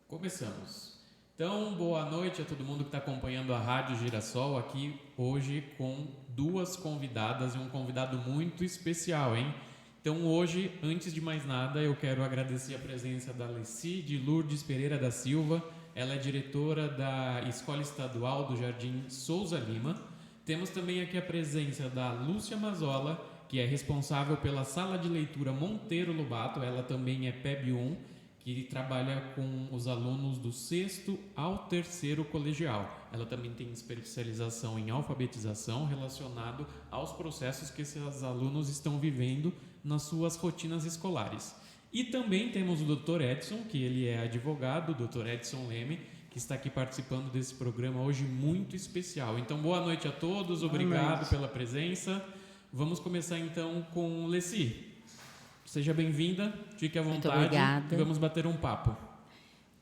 Começamos. Então, boa noite a todo mundo que está acompanhando a Rádio Girassol aqui hoje com duas convidadas e um convidado muito especial, hein? Então, hoje, antes de mais nada, eu quero agradecer a presença da Alessi de Lourdes Pereira da Silva. Ela é diretora da Escola Estadual do Jardim Souza Lima. Temos também aqui a presença da Lúcia Mazola, que é responsável pela Sala de Leitura Monteiro Lobato. Ela também é PEB 1, que trabalha com os alunos do 6º ao 3º colegial. Ela também tem especialização em alfabetização relacionado aos processos que esses alunos estão vivendo nas suas rotinas escolares. E também temos o Dr. Edson, que ele é advogado, o Dr. Edson Leme, que está aqui participando desse programa hoje muito especial. Então, boa noite a todos, obrigado pela presença. Vamos começar então com Alessi. Seja bem-vinda, fique à vontade. Muito obrigada. E vamos bater um papo.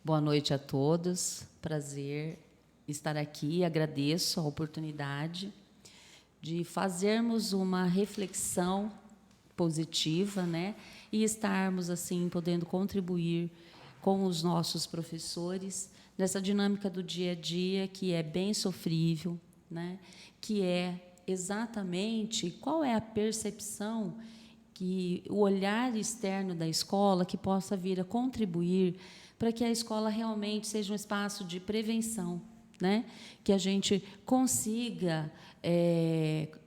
Boa noite a todos, prazer estar aqui, agradeço a oportunidade de fazermos uma reflexão positiva, né? E estarmos, assim, podendo contribuir com os nossos professores nessa dinâmica do dia a dia que é bem sofrível, né? Que é exatamente qual é a percepção que o olhar externo da escola que possa vir a contribuir para que a escola realmente seja um espaço de prevenção, né? Que a gente consiga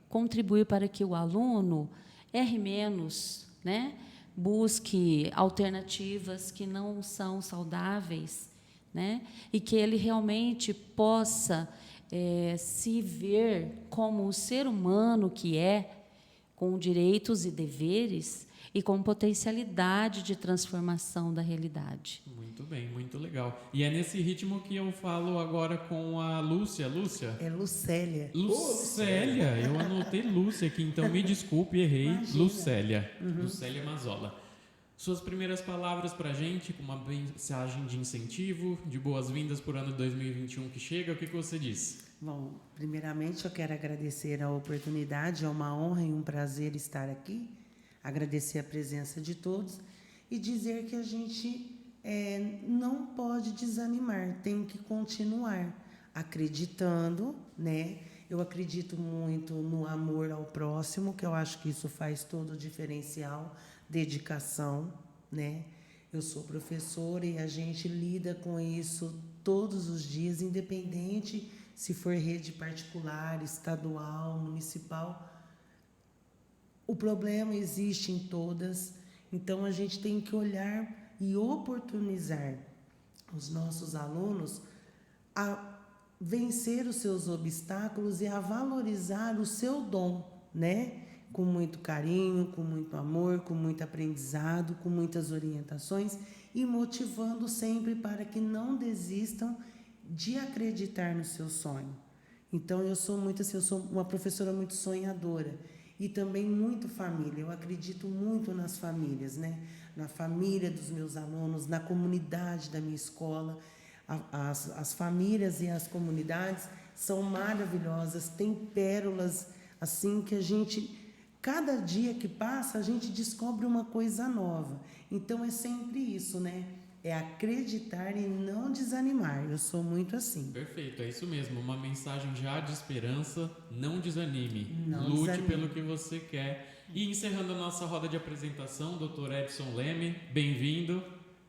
contribuir para que o aluno erre menos, né? Busque alternativas que não são saudáveis, né? E que ele realmente possa se ver como o ser humano que é, com direitos e deveres e com potencialidade de transformação da realidade. Muito bem, muito legal. E é nesse ritmo que eu falo agora com a Lúcia. Lúcia? É Lucélia. Lucélia, eu anotei Lúcia aqui, então me desculpe, errei. Imagina. Lucélia. Lucélia Mazola. Suas primeiras palavras para a gente, com uma mensagem de incentivo, de boas-vindas por ano 2021 que chega, o que você diz? Bom, primeiramente eu quero agradecer a oportunidade, é uma honra e um prazer estar aqui, agradecer a presença de todos e dizer que a gente não pode desanimar, tem que continuar acreditando, né? Eu acredito muito no amor ao próximo, que eu acho que isso faz todo o diferencial, dedicação, né? Eu sou professora e a gente lida com isso todos os dias, independente se for rede particular, estadual, municipal. O problema existe em todas, então a gente tem que olhar e oportunizar os nossos alunos a vencer os seus obstáculos e a valorizar o seu dom, né? Com muito carinho, com muito amor, com muito aprendizado, com muitas orientações e motivando sempre para que não desistam de acreditar no seu sonho. Então, eu sou uma professora muito sonhadora e também muito família. Eu acredito muito nas famílias, né? Na família dos meus alunos, na comunidade da minha escola. As famílias e as comunidades são maravilhosas, tem pérolas assim que a gente, cada dia que passa, a gente descobre uma coisa nova. Então, é sempre isso, né? É acreditar e não desanimar. Eu sou muito assim. Perfeito, é isso mesmo. Uma mensagem já de esperança. Não desanime. Não Lute desanime. pelo que você quer. E encerrando a nossa roda de apresentação, Dr. Edson Leme, bem-vindo.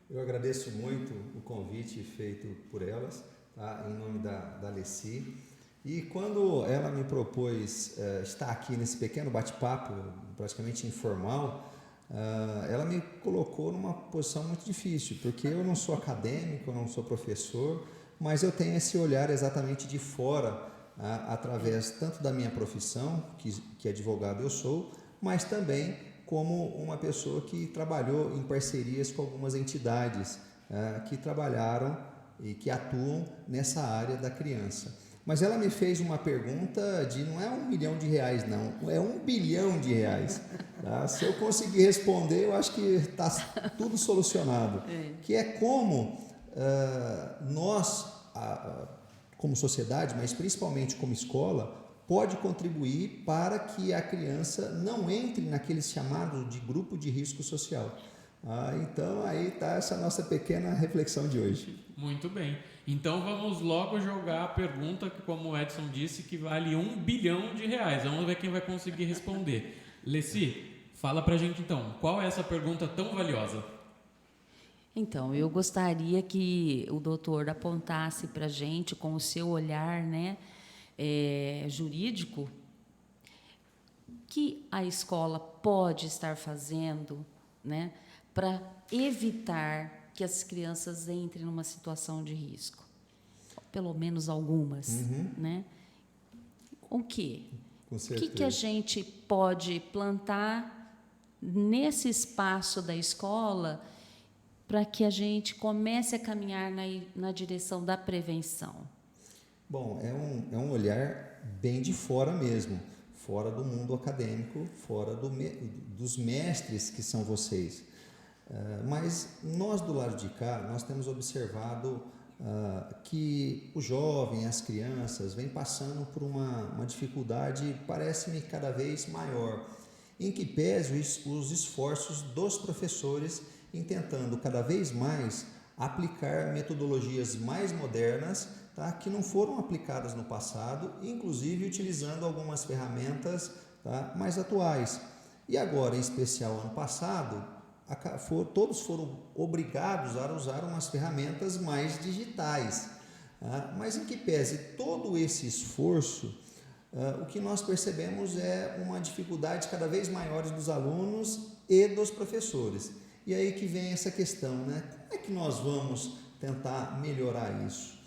Eu agradeço muito o convite feito por elas, tá? Em nome da Alessi. E quando ela me propôs estar aqui nesse pequeno bate-papo, praticamente informal, ela me colocou numa posição muito difícil, porque eu não sou acadêmico, eu não sou professor, mas eu tenho esse olhar exatamente de fora, através tanto da minha profissão, que advogado eu sou, mas também como uma pessoa que trabalhou em parcerias com algumas entidades que trabalharam e que atuam nessa área da criança. Mas ela me fez uma pergunta de não é R$1 milhão, não, é R$1 bilhão. Tá? Se eu conseguir responder, eu acho que está tudo solucionado. Que é como nós, como sociedade, mas principalmente como escola, pode contribuir para que a criança não entre naqueles chamados de grupo de risco social. Então, aí está essa nossa pequena reflexão de hoje. Muito bem. Então, vamos logo jogar a pergunta que, como o Edson disse, que vale R$1 bilhão. Vamos ver quem vai conseguir responder. Leci, fala pra gente então, qual é essa pergunta tão valiosa? Então, eu gostaria que o doutor apontasse para a gente, com o seu olhar, né, jurídico, que a escola pode estar fazendo, né, para evitar que as crianças entrem numa situação de risco. Pelo menos algumas, né? O quê? Com O certeza. que a gente pode plantar nesse espaço da escola para que a gente comece a caminhar na direção da prevenção? Bom, é um olhar bem de fora mesmo, fora do mundo acadêmico, fora dos mestres que são vocês. Mas nós do lado de cá, nós temos observado que o jovem, as crianças, vêm passando por uma dificuldade, parece-me cada vez maior, em que pese os esforços dos professores em tentando cada vez mais aplicar metodologias mais modernas, tá, que não foram aplicadas no passado, inclusive utilizando algumas ferramentas, tá, mais atuais. E agora, em especial ano passado, todos foram obrigados a usar umas ferramentas mais digitais. Tá? Mas em que pese todo esse esforço, o que nós percebemos é uma dificuldade cada vez maior dos alunos e dos professores. E aí que vem essa questão, né? Como é que nós vamos tentar melhorar isso?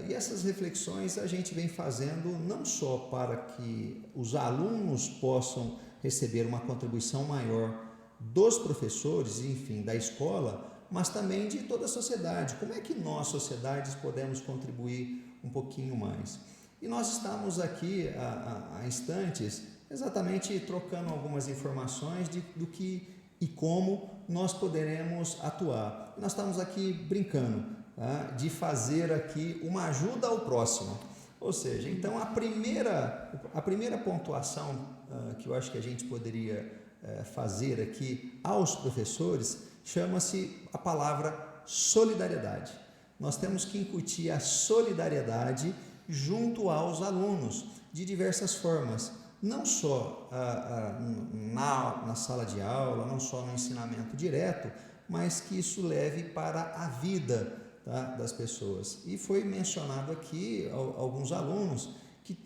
E essas reflexões a gente vem fazendo não só para que os alunos possam receber uma contribuição maior dos professores, enfim, da escola, mas também de toda a sociedade. Como é que nós, sociedades, podemos contribuir um pouquinho mais? E nós estamos aqui há instantes exatamente trocando algumas informações do que e como nós poderemos atuar. Nós estamos aqui brincando, tá, de fazer aqui uma ajuda ao próximo. Ou seja, então a primeira pontuação que eu acho que a gente poderia fazer aqui aos professores chama-se a palavra solidariedade. Nós temos que incutir a solidariedade junto aos alunos de diversas formas, não só na sala de aula, não só no ensinamento direto, mas que isso leve para a vida, tá, das pessoas. E foi mencionado aqui alguns alunos que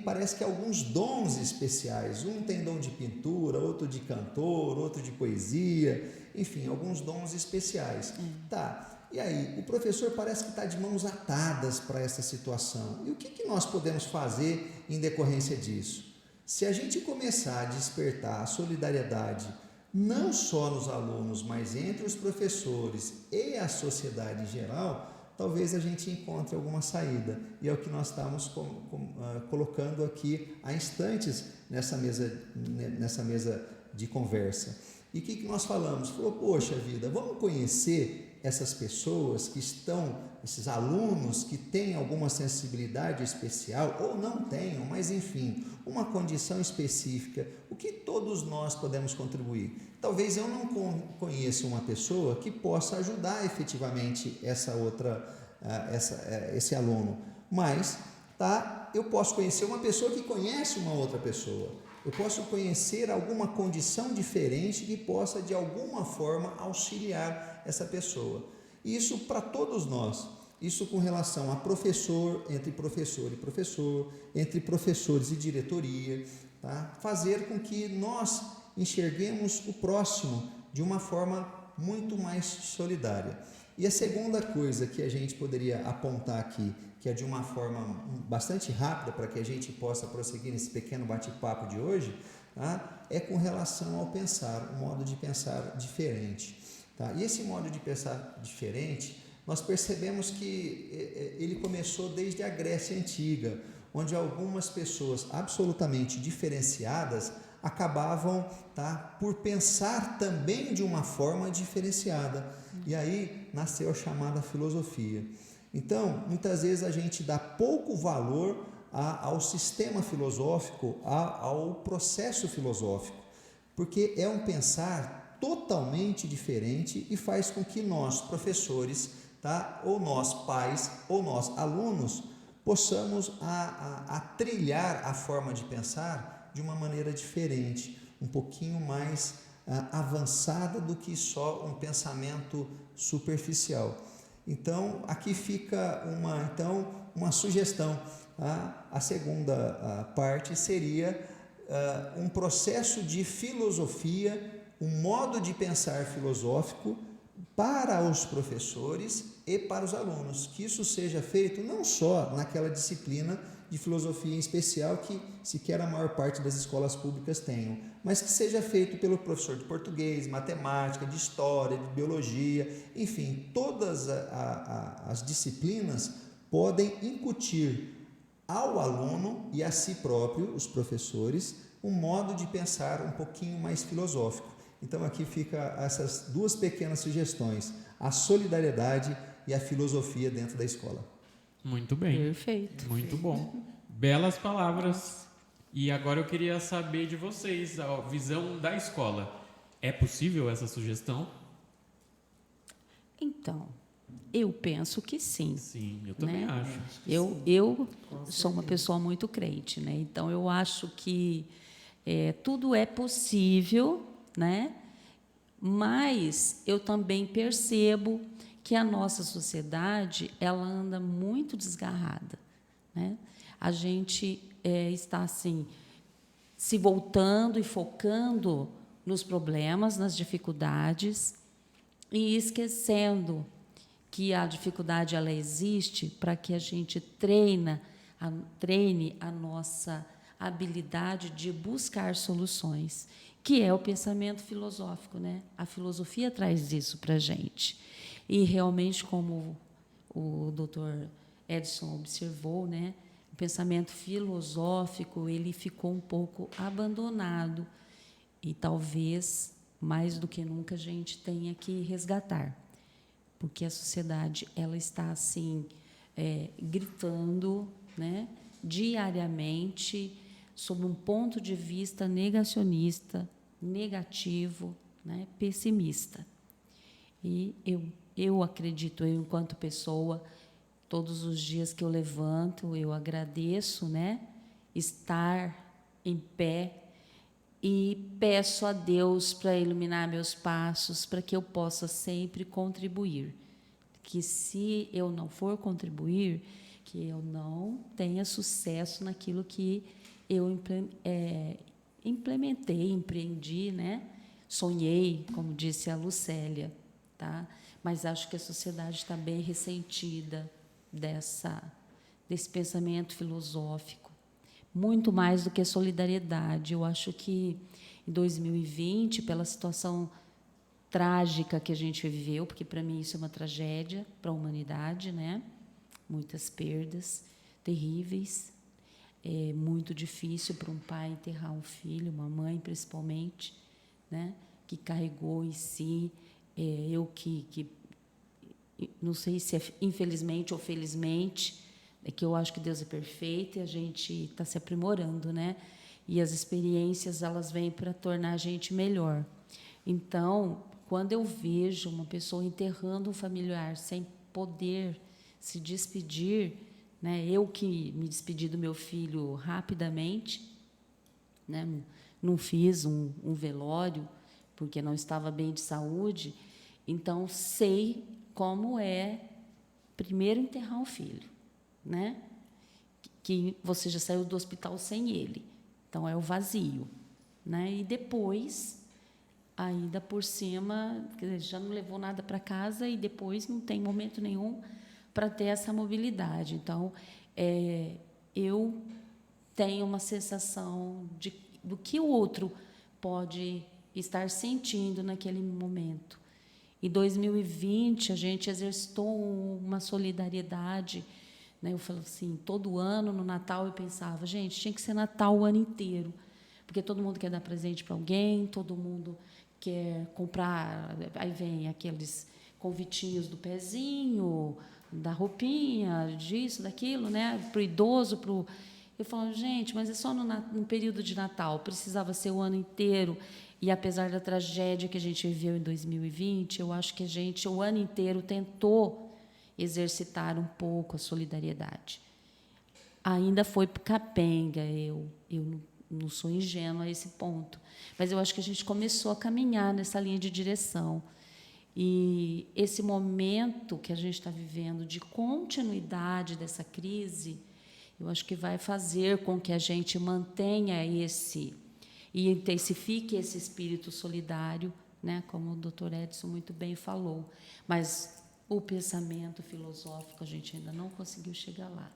parece que alguns dons especiais. Um tem dom de pintura, outro de cantor, outro de poesia, enfim, alguns dons especiais. Tá, e aí, o professor parece que está de mãos atadas para essa situação. E o que nós podemos fazer em decorrência disso? Se a gente começar a despertar a solidariedade, não só nos alunos, mas entre os professores e a sociedade em geral, talvez a gente encontre alguma saída. E é o que nós estamos colocando aqui há instantes nessa mesa de conversa. E o que nós falamos? Falou, poxa vida, vamos conhecer essas pessoas que estão, esses alunos que têm alguma sensibilidade especial ou não tenham, mas enfim, uma condição específica, o que todos nós podemos contribuir? Talvez eu não conheça uma pessoa que possa ajudar efetivamente esse aluno, mas eu posso conhecer uma pessoa que conhece uma outra pessoa. Eu posso conhecer alguma condição diferente que possa, de alguma forma, auxiliar essa pessoa. Isso para todos nós. Isso com relação a professor, entre professor e professor, entre professores e diretoria, tá? Fazer com que nós enxerguemos o próximo de uma forma muito mais solidária. E a segunda coisa que a gente poderia apontar aqui, que é de uma forma bastante rápida para que a gente possa prosseguir nesse pequeno bate-papo de hoje, tá? É com relação ao pensar, o modo de pensar diferente. Tá? E esse modo de pensar diferente, nós percebemos que ele começou desde a Grécia Antiga, onde algumas pessoas absolutamente diferenciadas acabavam, tá, por pensar também de uma forma diferenciada. E aí nasceu a chamada filosofia. Então, muitas vezes a gente dá pouco valor ao sistema filosófico, ao processo filosófico, porque é um pensar totalmente diferente e faz com que nós, professores, tá? Ou nós, pais, ou nós, alunos, possamos a trilhar a forma de pensar de uma maneira diferente, um pouquinho mais avançada do que só um pensamento superficial. Então, aqui fica uma sugestão. A segunda parte seria um processo de filosofia, um modo de pensar filosófico para os professores e para os alunos, que isso seja feito não só naquela disciplina de filosofia em especial que sequer a maior parte das escolas públicas tenham, mas que seja feito pelo professor de português, matemática, de história, de biologia, enfim, todas as disciplinas podem incutir ao aluno e a si próprio, os professores, um modo de pensar um pouquinho mais filosófico. Então aqui fica essas duas pequenas sugestões, a solidariedade e a filosofia dentro da escola. Muito bem. Perfeito. Muito bom. Belas palavras. E agora eu queria saber de vocês, a visão da escola. É possível essa sugestão? Então, eu penso que sim. Sim, eu também Né? acho. Eu sou uma pessoa muito crente, né? Então eu acho que tudo é possível, né? Mas eu também percebo que a nossa sociedade ela anda muito desgarrada, né? A gente está assim se voltando e focando nos problemas, nas dificuldades e esquecendo que a dificuldade ela existe para que a gente treine a nossa habilidade de buscar soluções, que é o pensamento filosófico, né? A filosofia traz isso para a gente. E realmente, como o Dr. Edson observou, né? O pensamento filosófico ele ficou um pouco abandonado e talvez mais do que nunca a gente tenha que resgatar, porque a sociedade ela está assim gritando, né, diariamente sob um ponto de vista negacionista, negativo, né, pessimista. E eu acredito, eu enquanto pessoa, todos os dias que eu levanto, eu agradeço, né, estar em pé e peço a Deus para iluminar meus passos, para que eu possa sempre contribuir. Que se eu não for contribuir, que eu não tenha sucesso naquilo que eu implementei, empreendi, né? Sonhei, como disse a Lucélia, tá? Mas acho que a sociedade está bem ressentida desse pensamento filosófico, muito mais do que solidariedade. Eu acho que em 2020, pela situação trágica que a gente viveu, porque para mim isso é uma tragédia para a humanidade, né? Muitas perdas terríveis. É muito difícil para um pai enterrar um filho, uma mãe principalmente, né? Que carregou em si. Eu que não sei se é infelizmente ou felizmente, é que eu acho que Deus é perfeito e a gente está se aprimorando, né? E as experiências elas vêm para tornar a gente melhor. Então, quando eu vejo uma pessoa enterrando um familiar sem poder se despedir, né? Eu que me despedi do meu filho rapidamente, né? Não fiz um velório porque não estava bem de saúde, então sei como é primeiro enterrar um filho, né? Que você já saiu do hospital sem ele, então é o vazio, né? E depois, ainda por cima, quer dizer, já não levou nada para casa e depois não tem momento nenhum para ter essa mobilidade. Então, eu tenho uma sensação do que o outro pode estar sentindo naquele momento. Em 2020, a gente exercitou uma solidariedade, né? Eu falo assim, todo ano, no Natal, eu pensava, gente, tinha que ser Natal o ano inteiro, porque todo mundo quer dar presente para alguém, todo mundo quer comprar, aí vem aqueles convitinhos do pezinho, da roupinha, disso, daquilo, né? Para o idoso, para o... Eu falo, gente, mas é só no período de Natal, precisava ser o ano inteiro. E apesar da tragédia que a gente viveu em 2020, eu acho que a gente, o ano inteiro, tentou exercitar um pouco a solidariedade. Ainda foi capenga, eu não sou ingênua a esse ponto, mas eu acho que a gente começou a caminhar nessa linha de direção. E esse momento que a gente está vivendo de continuidade dessa crise, eu acho que vai fazer com que a gente mantenha e intensifique esse espírito solidário, né, como o Dr. Edson muito bem falou. Mas o pensamento filosófico a gente ainda não conseguiu chegar lá.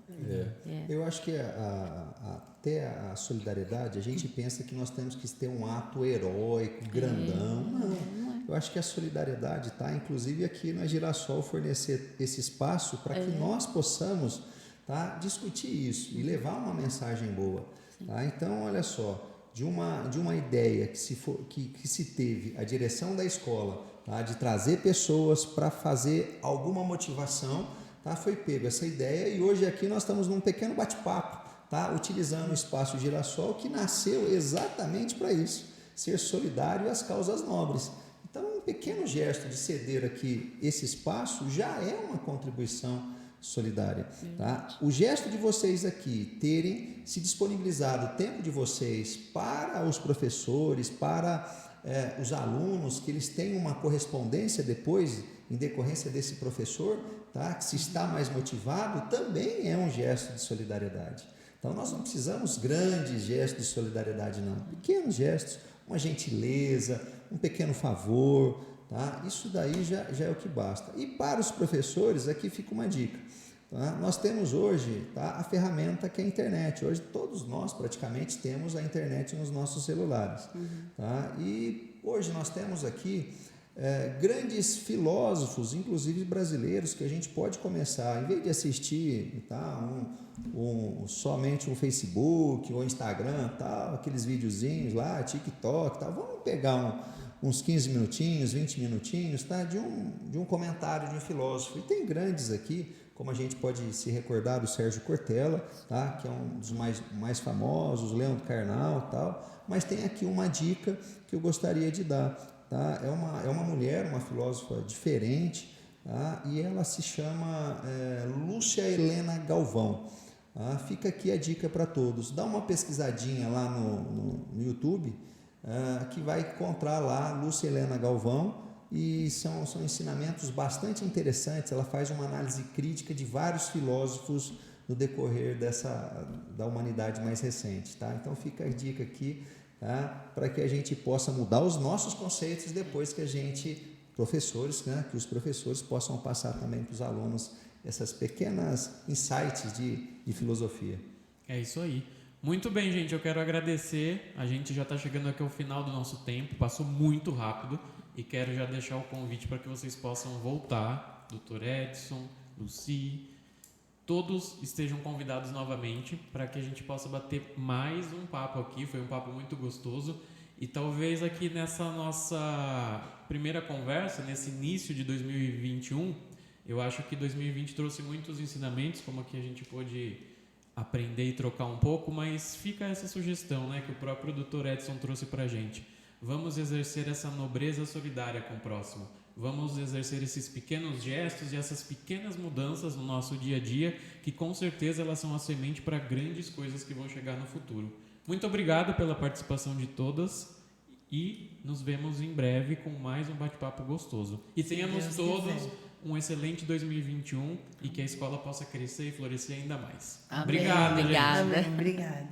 Eu acho que até a solidariedade, a gente pensa que nós temos que ter um ato heróico, grandão. Não. Eu acho que a solidariedade está, inclusive, aqui na Girassol, fornecer esse espaço para que nós possamos, tá, discutir isso e levar uma mensagem boa. Tá? Então, olha só, de uma ideia que se teve a direção da escola, tá, de trazer pessoas para fazer alguma motivação, tá, foi pego essa ideia e hoje aqui nós estamos num pequeno bate-papo, tá, utilizando o espaço Girassol, que nasceu exatamente para isso, ser solidário às causas nobres. Então, um pequeno gesto de ceder aqui esse espaço já é uma contribuição solidária. Tá? O gesto de vocês aqui terem se disponibilizado o tempo de vocês para os professores, para os alunos, que eles tenham uma correspondência depois, em decorrência desse professor, tá? Que se está mais motivado, também é um gesto de solidariedade. Então, nós não precisamos grandes gestos de solidariedade, não. Pequenos gestos, uma gentileza, um pequeno favor, tá? Isso daí já é o que basta. E para os professores, aqui fica uma dica. Tá? Nós temos hoje, tá, a ferramenta que é a internet. Hoje todos nós praticamente temos a internet nos nossos celulares. Tá? E hoje nós temos aqui grandes filósofos, inclusive brasileiros, que a gente pode começar, em vez de assistir, tá, somente um Facebook ou Instagram, tá, aqueles videozinhos lá, TikTok, tá, vamos pegar uns 15 minutinhos, 20 minutinhos, tá, de um comentário de um filósofo. E tem grandes aqui, como a gente pode se recordar do Sérgio Cortella, tá, que é um dos mais famosos, Leandro Carnal, tal, mas tem aqui uma dica que eu gostaria de dar. Tá? É uma mulher, uma filósofa diferente, tá? E ela se chama Lúcia Helena Galvão. Tá? Fica aqui a dica para todos. Dá uma pesquisadinha lá no YouTube, que vai encontrar lá Lúcia Helena Galvão, e são ensinamentos bastante interessantes. Ela faz uma análise crítica de vários filósofos no decorrer da humanidade mais recente. Tá? Então fica a dica aqui, tá? Para que a gente possa mudar os nossos conceitos depois que professores, né? Que os professores possam passar também para os alunos essas pequenas insights de filosofia. É isso aí. Muito bem, gente, eu quero agradecer. A gente já está chegando aqui ao final do nosso tempo, passou muito rápido e quero já deixar o convite para que vocês possam voltar. Dr. Edson, Lucy, todos estejam convidados novamente para que a gente possa bater mais um papo aqui. Foi um papo muito gostoso e talvez aqui nessa nossa primeira conversa, nesse início de 2021, eu acho que 2020 trouxe muitos ensinamentos, como aqui a gente pôde aprender e trocar um pouco, mas fica essa sugestão, né, que o próprio Dr. Edson trouxe para a gente. Vamos exercer essa nobreza solidária com o próximo. Vamos exercer esses pequenos gestos e essas pequenas mudanças no nosso dia a dia, que com certeza elas são a semente para grandes coisas que vão chegar no futuro. Muito obrigado pela participação de todas e nos vemos em breve com mais um bate-papo gostoso. E tenhamos todos um excelente 2021 e que a escola possa crescer e florescer ainda mais. Amém. Obrigado, Obrigada. gente. Obrigada.